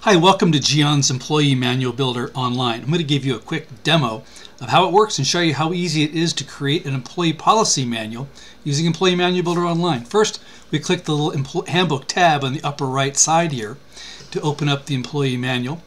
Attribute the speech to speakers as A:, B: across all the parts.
A: Hi, welcome to Gion's Employee Manual Builder Online. I'm going to give you a quick demo of how it works and show you how easy it is to create an employee policy manual using Employee Manual Builder Online. First, we click the little handbook tab on the upper right side here to open up the employee manual.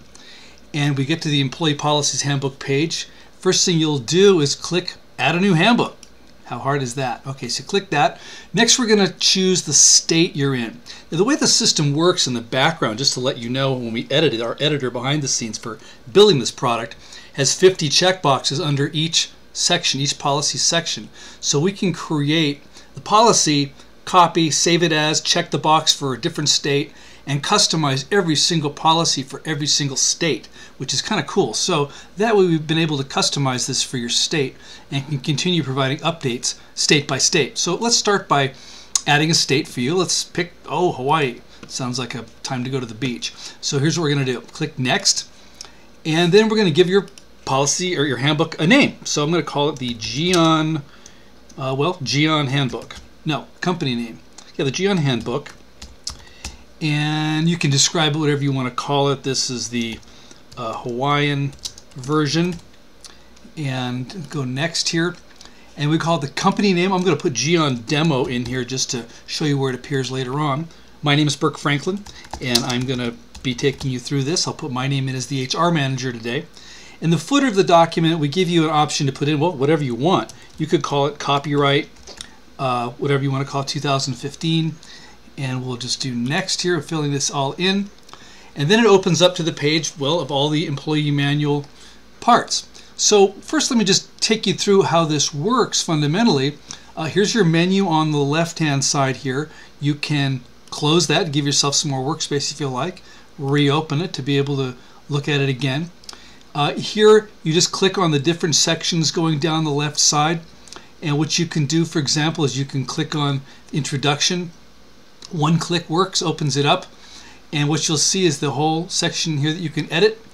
A: And we get to the Employee Policies Handbook page. First thing you'll do is click Add a New Handbook. How hard is that? Okay, so click that. Next, we're going to choose the state you're in. Now, the way the system works in the background, just to let you know, when we edited, our editor behind the scenes for building this product has 50 checkboxes under each section, each policy section. So we can create the policy, copy, save it as, check the box for a different state, and customize every single policy for every single state, which is kind of cool. So that way we've been able to customize this for your state and can continue providing updates state by state. So let's start by adding a state for you. Let's pick, Hawaii. Sounds like a time to go to the beach. So here's what we're going to do. Click Next, and then we're going to give your policy or your handbook a name. So I'm going to call it the Gion Handbook. No, company name. Yeah, the Gion Handbook. And you can describe it whatever you want to call it. This is the Hawaiian version. And go next here. And we call it the company name. I'm going to put Gion Demo in here just to show you where it appears later on. My name is Burke Franklin, and I'm going to be taking you through this. I'll put my name in as the HR manager today. In the footer of the document, we give you an option to put in, well, whatever you want. You could call it copyright, whatever you want to call it, 2015. And we'll just do next here, filling this all in. And then it opens up to the page, well, of all the employee manual parts. So first, let me just take you through how this works fundamentally. Here's your menu on the left-hand side here. You can close that, give yourself some more workspace if you like. Reopen it to be able to look at it again. Here, you just click on the different sections going down the left side. And what you can do, for example, is you can click on Introduction. One click works, opens it up, and what you'll see is the whole section here that you can edit.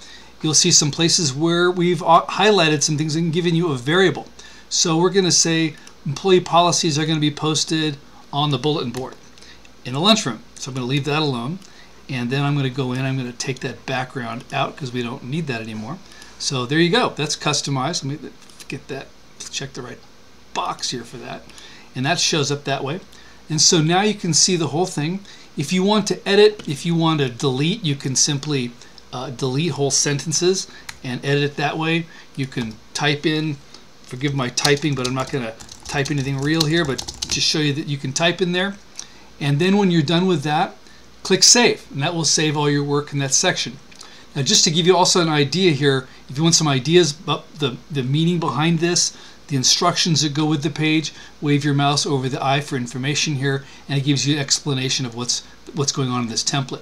A: You'll see some places where we've highlighted some things and given you a variable. So we're going to say employee policies are going to be posted on the bulletin board in the lunchroom. So I'm going to leave that alone, and then I'm going to go in, I'm going to take that background out because we don't need that anymore. So there you go, that's customized. Let me get that, check the right box here for that, and that shows up that way. And so now you can see the whole thing. If you want to edit, if you want to delete, you can simply delete whole sentences and edit it that way. You can type in, forgive my typing, but I'm not going to type anything real here, but just show you that you can type in there. And then when you're done with that, click Save, and that will save all your work in that section. Now, just to give you also an idea here, if you want some ideas about the meaning behind this, the instructions that go with the page, wave your mouse over the I for information here, and it gives you an explanation of what's going on in this template.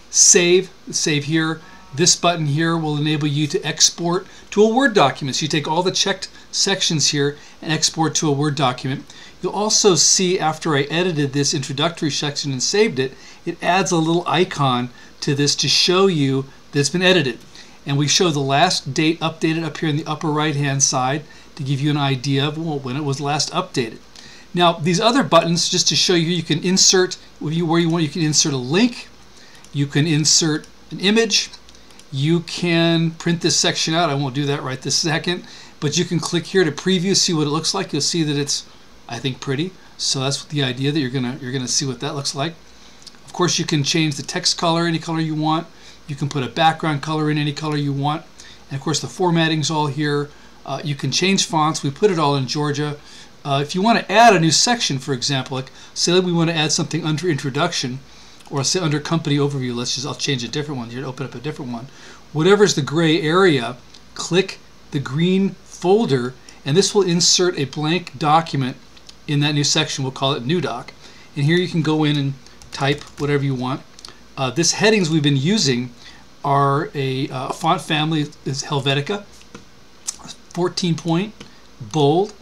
A: Save here. This button here will enable you to export to a Word document. So you take all the checked sections here and export to a Word document. You'll also see after I edited this introductory section and saved it, it adds a little icon to this to show you that it's been edited. And we show the last date updated up here in the upper right hand side to give you an idea of when it was last updated. Now, these other buttons, just to show you, you can insert where you want. You can insert a link, you can insert an image, you can print this section out. I won't do that right this second, but you can click here to preview, see what it looks like. You'll see that it's, I think, pretty. So that's the idea, that you're gonna see what that looks like. Of course, you can change the text color any color you want. You can put a background color in any color you want, and of course the formatting's all here. You can change fonts. We put it all in Georgia. If you want to add a new section, for example, like say that we want to add something under Introduction, or say under Company Overview, I'll change a different one here to open up a different one. Whatever's the gray area, click the green folder, and this will insert a blank document in that new section. We'll call it New Doc. And here you can go in and type whatever you want. This headings we've been using are a font family is Helvetica, 14-point, bold,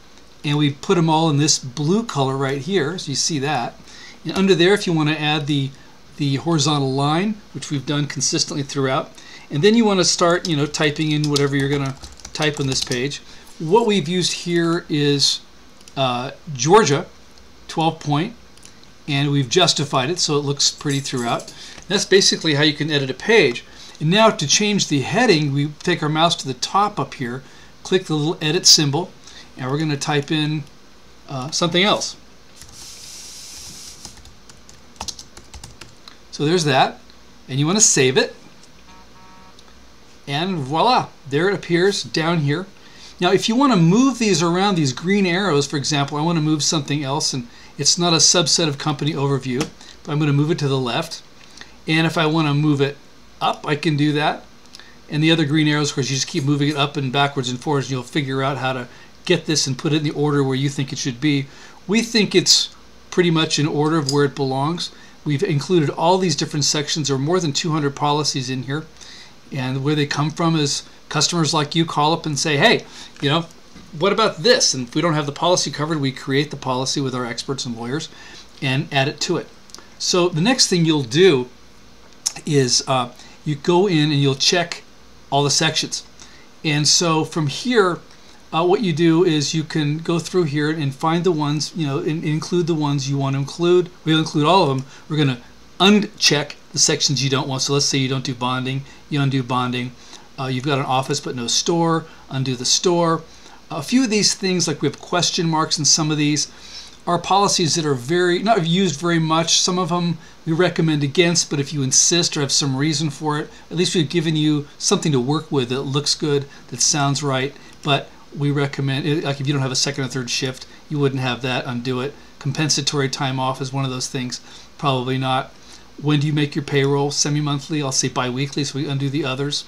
A: and we put them all in this blue color right here, so you see that. And under there, if you want to add the horizontal line, which we've done consistently throughout, and then you want to start, typing in whatever you're going to type on this page. What we've used here is Georgia, 12-point, and we've justified it so it looks pretty throughout. That's basically how you can edit a page. And now to change the heading, we take our mouse to the top up here, click the little edit symbol, and we're going to type in something else. So there's that, and you want to save it, and voila, there it appears down here. Now if you want to move these around, these green arrows, for example, I want to move something else, and it's not a subset of company overview, but I'm going to move it to the left. And if I want to move it up, I can do that. And the other green arrows, of course, you just keep moving it up and backwards and forwards, and you'll figure out how to get this and put it in the order where you think it should be. We think it's pretty much in order of where it belongs. We've included all these different sections. There are more than 200 policies in here. And where they come from is customers like you call up and say, hey, you know, what about this? And if we don't have the policy covered, we create the policy with our experts and lawyers and add it to it. So the next thing you'll do is you go in and you'll check all the sections. And so from here, what you do is you can go through here and find the ones, you know, and include the ones you want to include. We'll include all of them. We're going to uncheck the sections you don't want. So let's say you don't do bonding, you undo bonding. You've got an office but no store, undo the store. A few of these things, like we have question marks in some of these, are policies that are not used very much. Some of them we recommend against, but if you insist or have some reason for it, at least we've given you something to work with that looks good, that sounds right. But we recommend, like if you don't have a second or third shift, you wouldn't have that, undo it. Compensatory time off is one of those things, probably not. When do you make your payroll? Semi-monthly, I'll say bi-weekly, so we undo the others.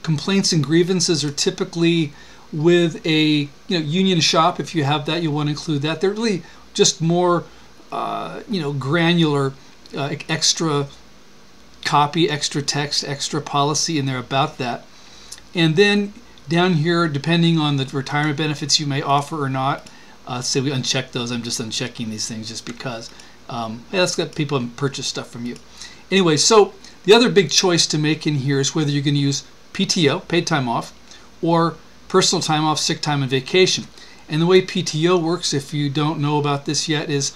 A: Complaints and grievances are typically with a union shop. If you have that, you want to include that. They're really just more granular, extra copy, extra text, extra policy in there about that. And then down here, depending on the retirement benefits you may offer or not, say we uncheck those. I'm just unchecking these things just because. Hey, let's let people purchase stuff from you. Anyway, so the other big choice to make in here is whether you're going to use PTO, paid time off, or personal time off, sick time, and vacation. And the way PTO works, if you don't know about this yet, is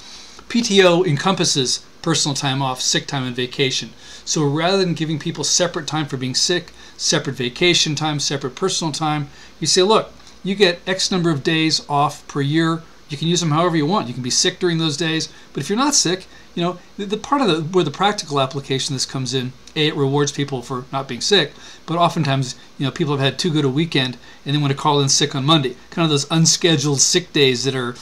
A: PTO encompasses personal time off, sick time, and vacation. So rather than giving people separate time for being sick, separate vacation time, separate personal time, you say, look, you get X number of days off per year. You can use them however you want. You can be sick during those days, but if you're not sick, the part of where the practical application of this comes in, it rewards people for not being sick, but oftentimes, people have had too good a weekend and they want to call in sick on Monday. Kind of those unscheduled sick days that are,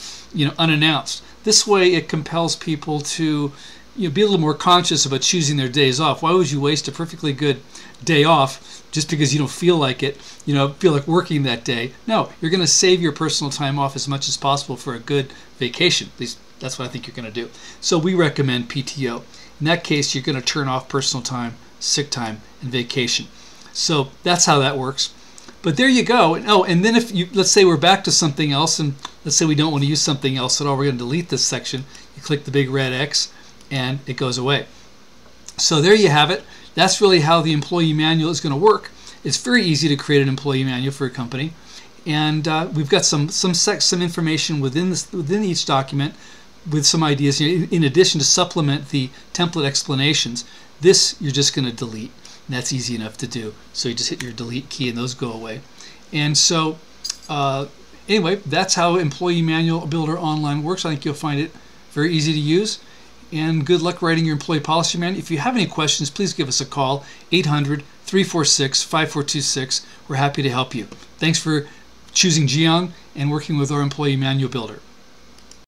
A: unannounced. This way, it compels people to, be a little more conscious about choosing their days off. Why would you waste a perfectly good day off just because you don't feel like it, feel like working that day? No, you're going to save your personal time off as much as possible for a good vacation. At least that's what I think you're going to do. So we recommend PTO. In that case, you're going to turn off personal time, sick time, and vacation. So that's how that works. But there you go. And then let's say we're back to something else, and let's say we don't want to use something else at all. We're going to delete this section. You click the big red X, and it goes away. So there you have it. That's really how the employee manual is going to work. It's very easy to create an employee manual for a company, and we've got some information within each document with some ideas in addition to supplement the template explanations. This you're just going to delete, and that's easy enough to do. So you just hit your delete key, and those go away. And so anyway, that's how Employee Manual Builder Online works. I think you'll find it very easy to use. And good luck writing your employee policy manual. If you have any questions, please give us a call, 800-346-5426. We're happy to help you. Thanks for choosing Jian and working with our Employee Manual Builder.